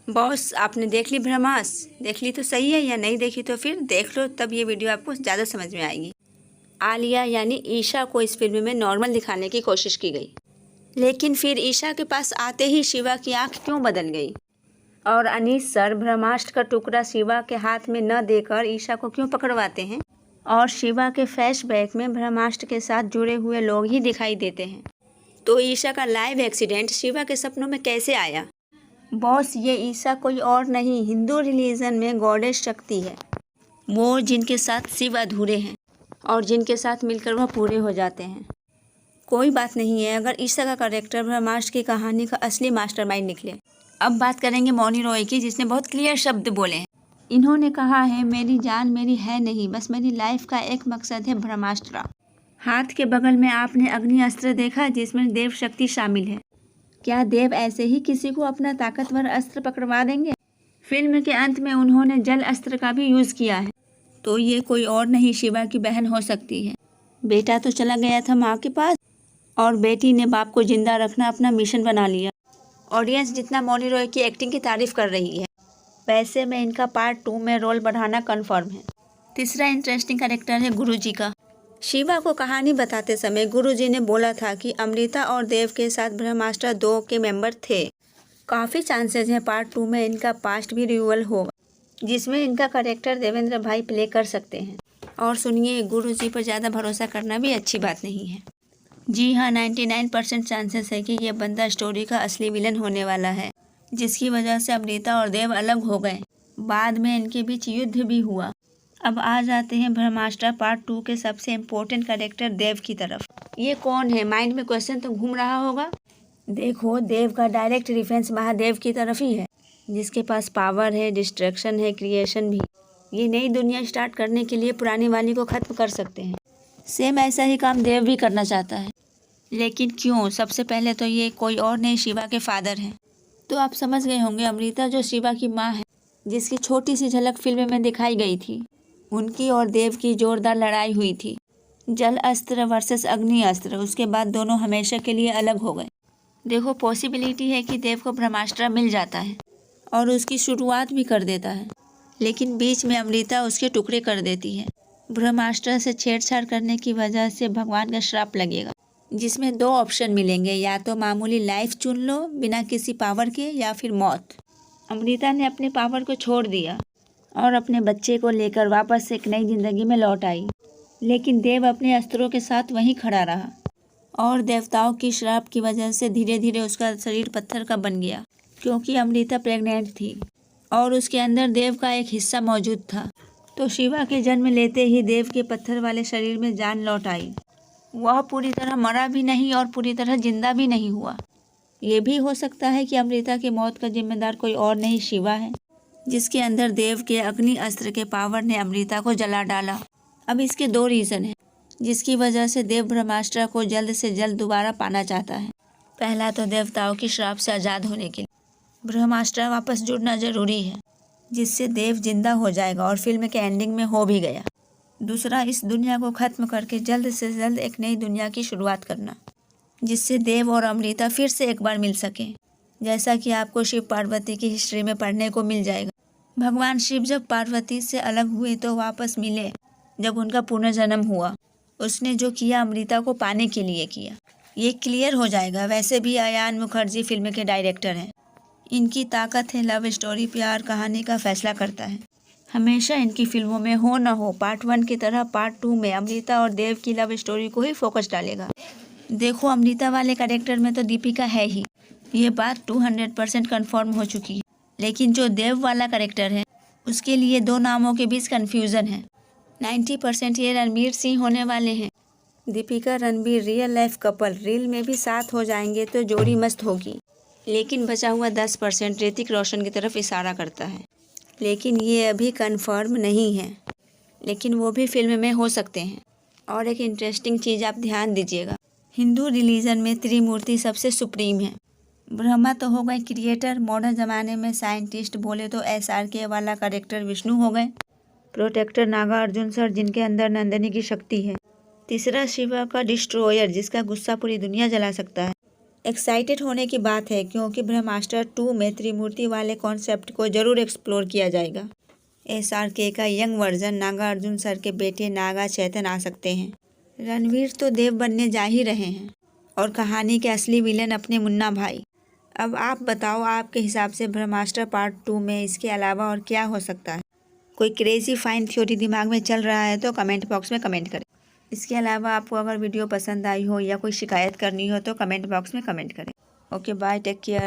Boss, आपने देख ली ब्रह्मास्त्र? देख ली तो सही है, या नहीं देखी तो फिर देख लो, तब ये वीडियो आपको ज़्यादा समझ में आएगी। आलिया यानी ईशा को इस फिल्म में नॉर्मल दिखाने की कोशिश की गई, लेकिन फिर ईशा के पास आते ही शिवा की आंख क्यों बदल गई? और अनीस सर ब्रह्मास्त्र का टुकड़ा शिवा के हाथ में न देकर ईशा को क्यों पकड़वाते हैं? और शिवा के फ्लैशबैक में ब्रह्मास्त्र के साथ जुड़े हुए लोग ही दिखाई देते हैं। तो ईशा का लाइव एक्सीडेंट शिवा के सपनों में कैसे आया? बॉस, ये ईशा कोई और नहीं, हिंदू रिलीजन में गॉडेस शक्ति है, वो जिनके साथ शिव अधूरे हैं और जिनके साथ मिलकर वह पूरे हो जाते हैं। कोई बात नहीं है अगर ईशा का कैरेक्टर ब्रह्मास्त्र की कहानी का असली मास्टरमाइंड निकले। अब बात करेंगे मौनी रॉय की, जिसने बहुत क्लियर शब्द बोले हैं। इन्होंने कहा है, मेरी जान मेरी है नहीं, बस मेरी लाइफ का एक मकसद है ब्रह्मास्त्र। हाथ के बगल में आपने अग्नि अस्त्र देखा, जिसमें देव शक्ति शामिल है। क्या देव ऐसे ही किसी को अपना ताकतवर अस्त्र पकड़वा देंगे? फिल्म के अंत में उन्होंने जल अस्त्र का भी यूज़ किया है, तो ये कोई और नहीं शिवा की बहन हो सकती है। बेटा तो चला गया था माँ के पास और बेटी ने बाप को जिंदा रखना अपना मिशन बना लिया। ऑडियंस जितना मौनी रॉय की एक्टिंग की तारीफ कर रही है, वैसे में इनका पार्ट 2 में रोल बढ़ाना कन्फर्म है। तीसरा इंटरेस्टिंग कैरेक्टर है गुरुजी का। शिवा को कहानी बताते समय गुरुजी ने बोला था कि अमृता और देव के साथ ब्रह्मास्त्र 2 के मेंबर थे। काफ़ी चांसेस हैं पार्ट 2 में इनका पास्ट भी रिव्यूअल होगा, जिसमें इनका कैरेक्टर देवेंद्र भाई प्ले कर सकते हैं। और सुनिए, गुरुजी पर ज़्यादा भरोसा करना भी अच्छी बात नहीं है। जी हाँ, 99% चांसेस है कि ये बंदा स्टोरी का असली विलन होने वाला है, जिसकी वजह से अमृता और देव अलग हो गए। बाद में इनके बीच युद्ध भी हुआ। अब आ जाते हैं ब्रह्मास्त्र पार्ट 2 के सबसे इम्पोर्टेंट कैरेक्टर देव की तरफ। ये कौन है? माइंड में क्वेश्चन तो घूम रहा होगा। देखो, देव का डायरेक्ट रेफरेंस महादेव की तरफ ही है, जिसके पास पावर है, डिस्ट्रक्शन है, क्रिएशन भी। ये नई दुनिया स्टार्ट करने के लिए पुरानी वाली को खत्म कर सकते हैं। सेम ऐसा ही काम देव भी करना चाहता है, लेकिन क्यों? सबसे पहले तो ये कोई और नहीं, शिवा के फादर हैं। तो आप समझ गए होंगे, अमृता जो शिवा की माँ है, जिसकी छोटी सी झलक फिल्म में दिखाई गई थी, उनकी और देव की जोरदार लड़ाई हुई थी, जल अस्त्र वर्सेस अग्नि अस्त्र। उसके बाद दोनों हमेशा के लिए अलग हो गए। देखो, पॉसिबिलिटी है कि देव को ब्रह्मास्त्र मिल जाता है और उसकी शुरुआत भी कर देता है, लेकिन बीच में अमृता उसके टुकड़े कर देती है। ब्रह्मास्त्र से छेड़छाड़ करने की वजह से भगवान का श्राप लगेगा, जिसमें 2 ऑप्शन मिलेंगे, या तो मामूली लाइफ चुन लो बिना किसी पावर के, या फिर मौत। अमृता ने अपने पावर को छोड़ दिया और अपने बच्चे को लेकर वापस एक नई जिंदगी में लौट आई, लेकिन देव अपने अस्त्रों के साथ वहीं खड़ा रहा और देवताओं की श्राप की वजह से धीरे धीरे उसका शरीर पत्थर का बन गया, क्योंकि अमृता प्रेग्नेंट थी और उसके अंदर देव का एक हिस्सा मौजूद था। तो शिवा के जन्म लेते ही देव के पत्थर वाले शरीर में जान लौट आई। वह पूरी तरह मरा भी नहीं और पूरी तरह जिंदा भी नहीं हुआ। ये भी हो सकता है कि अमृता की मौत का जिम्मेदार कोई और नहीं, शिवा है, जिसके अंदर देव के अग्नि अस्त्र के पावर ने अमृता को जला डाला। अब इसके 2 रीज़न हैं, जिसकी वजह से देव ब्रह्मास्त्र को जल्द से जल्द दोबारा पाना चाहता है। पहला तो देवताओं की श्राप से आज़ाद होने के लिए ब्रह्मास्त्र वापस जुड़ना जरूरी है, जिससे देव जिंदा हो जाएगा और फिल्म के एंडिंग में हो भी गया। दूसरा, इस दुनिया को ख़त्म करके जल्द से जल्द एक नई दुनिया की शुरुआत करना, जिससे देव और अमृता फिर से एक बार मिल सकें, जैसा कि आपको शिव पार्वती की हिस्ट्री में पढ़ने को मिल जाएगा। भगवान शिव जब पार्वती से अलग हुए तो वापस मिले। जब उनका पुनर्जन्म हुआ, उसने जो किया अमृता को पाने के लिए किया। ये क्लियर हो जाएगा। वैसे भी अयान मुखर्जी फिल्म के डायरेक्टर हैं। इनकी ताकत है लव स्टोरी, प्यार कहानी का फैसला करता है। हमेशा इनकी फिल्मों में हो न हो, पार्ट 1 की तरह पार्ट 2 में अमृता और देव की लव स्टोरी को ही फोकस डालेगा। देखो, अमृता वाले कैरेक्टर में तो दीपिका है ही, ये बात 200% कन्फर्म हो चुकी है। लेकिन जो देव वाला कैरेक्टर है, उसके लिए 2 नामों के बीच कन्फ्यूज़न है। 90% ये रणबीर सिंह होने वाले हैं। Deepika Ranbir real life couple, reel में भी साथ हो जाएंगे तो जोड़ी मस्त होगी। लेकिन बचा हुआ 10% ऋतिक रोशन की तरफ इशारा करता है, लेकिन ये अभी कन्फर्म नहीं है, लेकिन वो भी फिल्म में हो सकते हैं। और एक इंटरेस्टिंग चीज़ आप ध्यान दीजिएगा, हिंदू रिलीजन में त्रिमूर्ति सबसे सुप्रीम है। ब्रह्मा तो हो गए क्रिएटर, मॉडर्न ज़माने में साइंटिस्ट बोले तो SRK वाला कैरेक्टर विष्णु हो गए, प्रोटेक्टर नागार्जुन सर, जिनके अंदर नंदिनी की शक्ति है। तीसरा शिवा का डिस्ट्रॉयर, जिसका गुस्सा पूरी दुनिया जला सकता है। एक्साइटेड होने की बात है क्योंकि ब्रह्मास्त्र 2 में त्रिमूर्ति वाले कॉन्सेप्ट को जरूर एक्सप्लोर किया जाएगा। SRK का यंग वर्जन नागार्जुन सर के बेटे नागा चैतन्य आ सकते हैं। रणवीर तो देव बनने जा ही रहे हैं और कहानी के असली विलेन अपने मुन्ना भाई। अब आप बताओ, आपके हिसाब से ब्रह्मास्त्र पार्ट 2 में इसके अलावा और क्या हो सकता है? कोई क्रेजी फाइन थ्योरी दिमाग में चल रहा है तो कमेंट बॉक्स में कमेंट करें। इसके अलावा आपको अगर वीडियो पसंद आई हो या कोई शिकायत करनी हो तो कमेंट बॉक्स में कमेंट करें। Okay bye, take care.